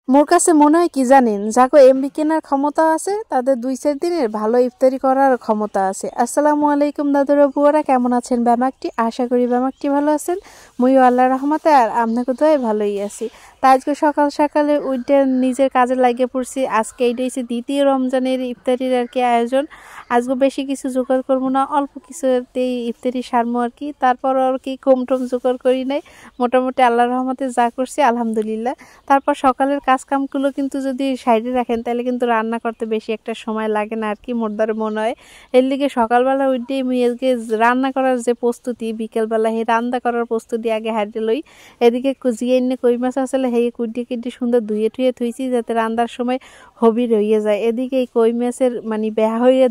মোর কাছে মনে হয় কি জানেন, যাকে এমবি কেনার ক্ষমতা আছে তাদের 2-4 দিনের ভালো ইফতারি করার ক্ষমতা আছে। আসসালামু আলাইকুম দাদুরা বুয়ারা, কেমন আছেন ব্যামাকটি? আশা করি ব্যামাকটি ভালো আছেন। মুইও আল্লাহর রহমতে আর আপনাকে তো ভালোই আছি। তা আজকে সকাল সকালে উঠে নিজের কাজে লাগিয়ে পড়ছি। আজকে এইটা হচ্ছে দ্বিতীয় রমজানের ইফতারির আর কি আয়োজন। আজকে বেশি কিছু জোগাড় করবো না, অল্প কিছুতেই ইফতারি সারমো আর কি। তারপর আর কি কম জোগাড় করি নাই, মোটামুটি আল্লাহর রহমতে যা করছি আলহামদুলিল্লাহ। তারপর সকালের কাজকামগুলো কিন্তু যদি সাইডে রাখেন তাহলে কিন্তু রান্না করতে বেশি একটা সময় লাগে না আর কি, মোরদার মনে হয়। এর লিগে সকালবেলা উঠে মেয়েকে রান্না করার যে প্রস্তুতি, বিকেলবেলা হে রান্না করার প্রস্তুতি আগে হারিয়ে লই। এদিকে জিয়ে এনে কই মাছ আসলে হে কুটি সুন্দর ধুয়ে টুয়ে থুইছি যাতে রান্নার সময় হবি রইয়ে যায়। এদিকে এই কই মাছের মানে বেহা হইয়া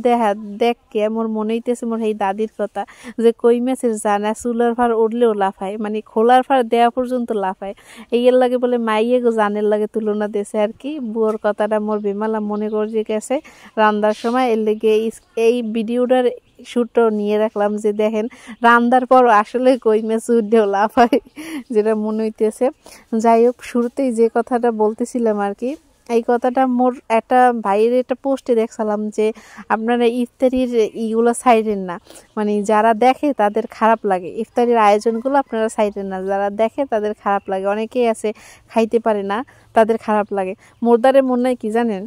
দেখকে মোর মনে হইতেছে মোর এই দাদির কথা, যে কই মাছের জানা চুলার ফার উঠলেও লাফায়, মানে খোলার ফার দেওয়া পর্যন্ত লাফায়। এর লাগে বলে মাইয়ে গো জানের লাগে তুলনা দিয়েছে আর কি। বুয়োর কথাটা মোর বেমালা মনে করে গেছে রান্নার সময়। এর লেগে এই ভিডিওটার শুটও নিয়ে রাখলাম, যে দেখেন রান্নার পর আসলে কই মাছ উঠেও লাফায়, যেটা মনে হইতেছে। যাই হোক, শুরুতেই যে কথাটা বলতেছিলাম আর কি, এই কথাটা মোর একটা ভাইয়ের একটা পোস্টে দেখছিলাম যে আপনারা ইফতারির ইগুলো ছাইরেন না, মানে যারা দেখে তাদের খারাপ লাগে। ইফতারির আয়োজনগুলো আপনারা ছাইরেন না, যারা দেখে তাদের খারাপ লাগে। অনেকেই আছে খাইতে পারে না, তাদের খারাপ লাগে। মোরদারে মনে হয় কি জানেন,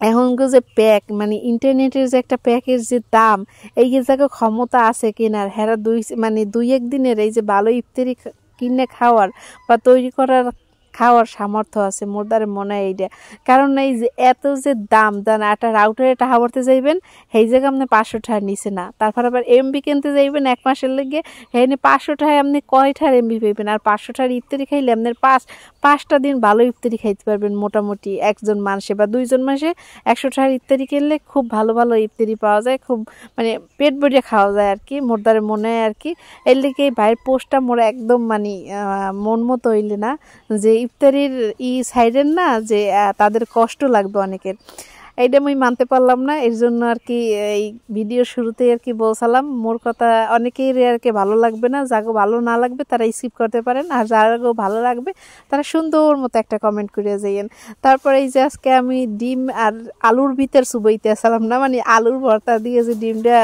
এখনকার যে প্যাক, মানে ইন্টারনেটের যে একটা প্যাকের যে দাম, এই জায়গায় ক্ষমতা আছে কেনার, হেরা মানে 2-1 দিনের এই যে ভালো ইফতারি কিনে খাওয়ার বা তৈরি করার খাওয়ার সামর্থ্য আছে মোরদারে মনে হয় এইটা। কারণ এই যে এত যে দাম দেন, একটা রাউটারে টাকা ভরতে যাইবেন সেই জায়গায় আপনি 500 টাকা নিচে না। তারপর আবার এমবি কিনতে যাইবেন 1 মাসের লেগে, হেনে 500 টাকায় আপনি কয়টার এমবি পাইবেন? আর 500 টাকার ইফতারি খাইলে আপনার 5টা দিন ভালো ইফতারি খাইতে পারবেন মোটামুটি একজন মানুষে, বা 2জন মানুষে 100 টাকার ইফতারি কিনলে খুব ভালো ভালো ইফতারি পাওয়া যায়, খুব মানে পেট ভরিয়ে খাওয়া যায় আর কি, মোরদারে মনে হয় আর কি। এর লেগে এই ভাইয়ের পোস্টটা মোর একদম মানে মন মতো হইলে না, যে ইফতারির সাইডের না, যে তাদের কষ্ট লাগবে অনেকের, এইটা আমি মানতে পারলাম না। এর জন্য আর কি এই ভিডিওর শুরুতেই আর কি বলছিলাম, মোর কথা অনেকেই আর কি ভালো লাগবে না, যাগো ভালো না লাগবে তারা স্কিপ করতে পারেন, আর যাগো ভালো লাগবে তারা সুন্দর মতো একটা কমেন্ট করে যাইয়েন। তারপরে এই যে আজকে আমি ডিম আর আলুর ভিতর চুবাইতে আসলাম না, মানে আলুর ভর্তা দিয়ে যে ডিমটা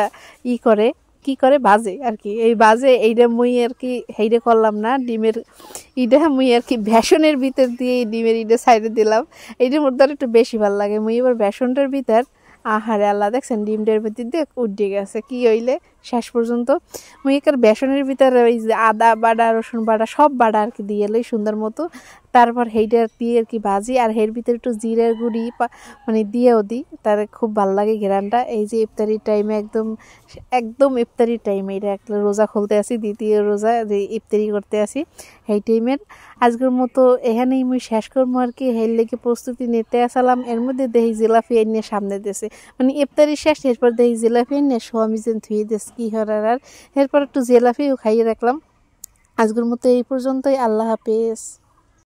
কি করে বাজে আর কি, এই বাজে এইটা মুই আর কি হেইটা করলাম না, ডিমের ইটা মুই আর কি বেসনের ভিতর দিয়ে ডিমের ইটা সাইডে দিলাম। এইটার মধ্যে একটু বেশি ভালো লাগে। মুই এবার বেসনটার ভিতর, আহারে আল্লাহ, দেখছেন ডিমটার ভিতর দিয়ে উঠে গেছে কি হইলে শেষ পর্যন্ত। মুই একার বেসনের ভিতরে ওই যে আদা বাটা, রসুন বাটা, সব বাটা আর কি দিয়ে এলোই সুন্দর মতো। তারপর হেইটা দিয়ে আর কি ভাজি, আর এর ভিতরে একটু জিরার গুঁড়ি মানে দিয়েও দিই, তার খুব ভালো লাগে ঘেরানটা। এই যে ইফতারির টাইমে একদম একদম ইফতারির টাইমে, এটা একটা রোজা খুলতে আসি, দ্বিতীয় রোজা যে ইফতারি করতে আসি সেই টাইমের। আজকের মতো এখানেই মুই শেষ করবো আর কি। হের লেগে প্রস্তুতি নিতে আসলাম, এর মধ্যে দেহি জিলাপি এনে সামনে দেশে, মানে ইফতারি শেষ, এরপর দেহি জিলাপি এনে স্বামী যেন ধুয়ে দেশ কি হরার। আর এরপর একটু জিলাপিও খাইয়ে রাখলাম। আজকের মতো এই পর্যন্তই, আল্লাহ হাফেজ।